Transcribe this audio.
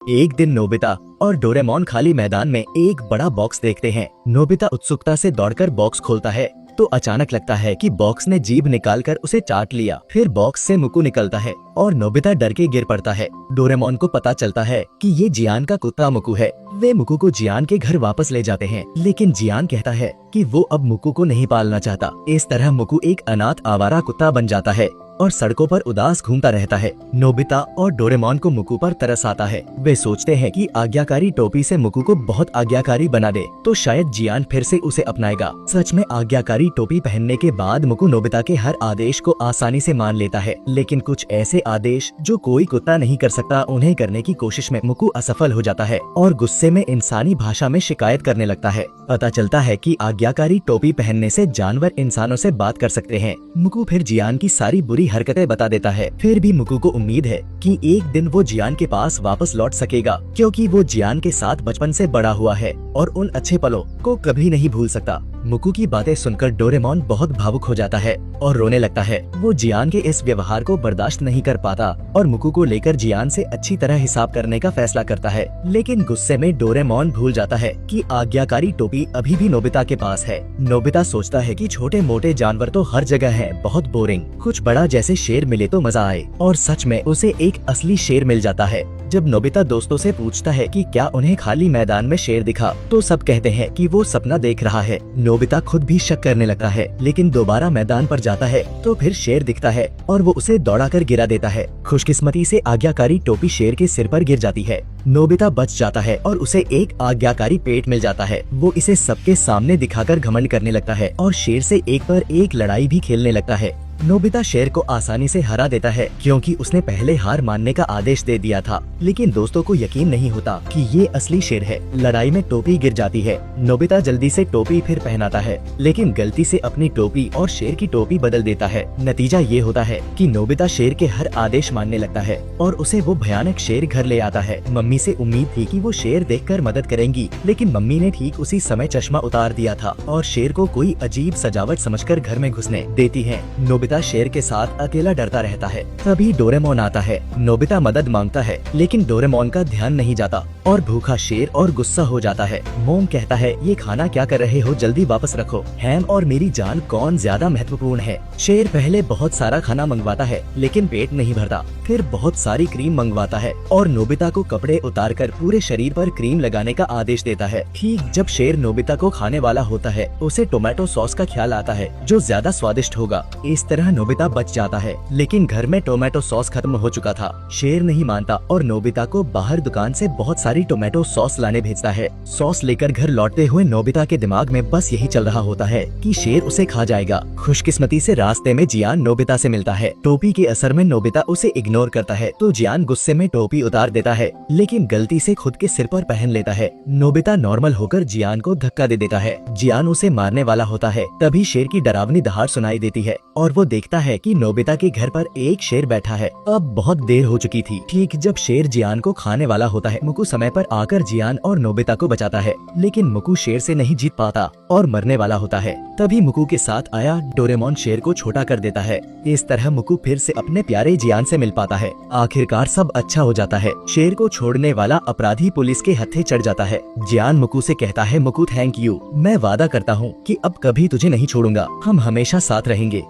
एक दिन नोबिता और डोरेमोन खाली मैदान में एक बड़ा बॉक्स देखते हैं। नोबिता उत्सुकता से दौड़कर बॉक्स खोलता है तो अचानक लगता है कि बॉक्स ने जीभ निकालकर उसे चाट लिया। फिर बॉक्स से मुकु निकलता है और नोबिता डर के गिर पड़ता है। डोरेमोन को पता चलता है कि ये जियान का कुत्ता मुकु है। वे मुकु को जियान के घर वापस ले जाते हैं, लेकिन जियान कहता है कि वो अब मुकु को नहीं पालना चाहता। इस तरह मुकु एक अनाथ आवारा कुत्ता बन जाता है और सड़कों पर उदास घूमता रहता है। नोबिता और डोरेमोन को मुकु पर तरस आता है। वे सोचते हैं कि आज्ञाकारी टोपी से मुकु को बहुत आज्ञाकारी बना दे तो शायद जियान फिर से उसे अपनाएगा। सच में आज्ञाकारी टोपी पहनने के बाद मुकु नोबिता के हर आदेश को आसानी से मान लेता है, लेकिन कुछ ऐसे आदेश जो कोई कुत्ता नहीं कर सकता उन्हें करने की कोशिश में मुकु असफल हो जाता है और गुस्से में इंसानी भाषा में शिकायत करने लगता है। पता चलता है कि आज्ञाकारी टोपी पहनने से जानवर इंसानों से बात कर सकते हैं। मुकु फिर जियान की सारी बुरी हरकतें बता देता है। फिर भी मुकु को उम्मीद है कि एक दिन वो जियान के पास वापस लौट सकेगा, क्योंकि वो जियान के साथ बचपन से बड़ा हुआ है और उन अच्छे पलों को कभी नहीं भूल सकता। मुकु की बातें सुनकर डोरेमोन बहुत भावुक हो जाता है और रोने लगता है। वो जियान के इस व्यवहार को बर्दाश्त नहीं कर पाता और मुकु को लेकर जियान से अच्छी तरह हिसाब करने का फैसला करता है, लेकिन गुस्से में डोरेमोन भूल जाता है कि आज्ञाकारी टोपी अभी भी नोबिता के पास है। नोबिता सोचता है कि छोटे मोटे जानवर तो हर जगह हैं, बहुत बोरिंग, कुछ बड़ा जैसे शेर मिले तो मजा आए। और सच में उसे एक असली शेर मिल जाता है। जब नोबिता दोस्तों से पूछता है कि क्या उन्हें खाली मैदान में शेर दिखा, तो सब कहते हैं कि वो सपना देख रहा है। नोबिता खुद भी शक करने लगता है, लेकिन दोबारा मैदान पर जाता है तो फिर शेर दिखता है और वो उसे दौड़ाकर गिरा देता है। खुशकिस्मती से आज्ञाकारी टोपी शेर के सिर पर गिर जाती है। नोबिता बच जाता है और उसे एक आज्ञाकारी पेट मिल जाता है। वो इसे सबके सामने दिखाकर घमंड करने लगता है और शेर से एक पर एक लड़ाई भी खेलने लगता है। नोबिता शेर को आसानी से हरा देता है, क्योंकि उसने पहले हार मानने का आदेश दे दिया था, लेकिन दोस्तों को यकीन नहीं होता कि ये असली शेर है। लड़ाई में टोपी गिर जाती है। नोबिता जल्दी से टोपी फिर पहनाता है, लेकिन गलती से अपनी टोपी और शेर की टोपी बदल देता है। नतीजा ये होता है कि नोबिता शेर के हर आदेश मानने लगता है और उसे वो भयानक शेर घर ले आता है। मम्मी से उम्मीद थी कि वो शेर देखकर मदद करेंगी, लेकिन मम्मी ने ठीक उसी समय चश्मा उतार दिया था और शेर को कोई अजीब सजावट समझकर घर में घुसने देती है। नोबिता शेर के साथ अकेला डरता रहता है। तभी डोरेमोन आता है। नोबिता मदद मांगता है, लेकिन डोरेमोन का ध्यान नहीं जाता और भूखा शेर और गुस्सा हो जाता है। मोम कहता है, ये खाना क्या कर रहे हो, जल्दी वापस रखो। हैम और मेरी जान कौन ज्यादा महत्वपूर्ण है। शेर पहले बहुत सारा खाना मंगवाता है, लेकिन पेट नहीं भरता। फिर बहुत सारी क्रीम मंगवाता है और नोबिता को कपड़े उतारकर पूरे शरीर पर क्रीम लगाने का आदेश देता है। ठीक जब शेर नोबिता को खाने वाला होता है, उसे टोमेटो सॉस का ख्याल आता है, जो ज्यादा स्वादिष्ट होगा। इस तरह नोबिता बच जाता है, लेकिन घर में टोमेटो सॉस खत्म हो चुका था। शेर नहीं मानता और नोबिता को बाहर दुकान से बहुत सारी टोमेटो सॉस लाने भेजता है। सॉस लेकर घर लौटते हुए नोबिता के दिमाग में बस यही चल रहा होता है कि शेर उसे खा जाएगा। खुशकिस्मती से रास्ते में जियान नोबिता से मिलता है। टोपी के असर में नोबिता उसे इग्नोर करता है तो जियान गुस्से में टोपी उतार देता है, लेकिन गलती से खुद के सिर पर पहन लेता है। नोबिता नॉर्मल होकर जियान को धक्का दे देता है। जियान उसे मारने वाला होता है, तभी शेर की डरावनी दहाड़ सुनाई देती है और वो देखता है कि नोबिता के घर पर एक शेर बैठा है। अब बहुत देर हो चुकी थी। ठीक जब शेर जियान को खाने वाला होता है, मुकु समय पर आकर जियान और नोबिता को बचाता है, लेकिन मुकु शेर से नहीं जीत पाता और मरने वाला होता है। तभी मुकु के साथ आया डोरेमोन शेर को छोटा कर देता है। इस तरह मुकु फिर से अपने प्यारे जियान से मिल पाता है। आखिरकार सब अच्छा हो जाता है। शेर को छोड़ने वाला अपराधी पुलिस के हत्थे चढ़ जाता है। जियान मुकु से कहता है, मुकु थैंक यू, मैं वादा करता हूँ कि अब कभी तुझे नहीं छोड़ूंगा, हम हमेशा साथ रहेंगे।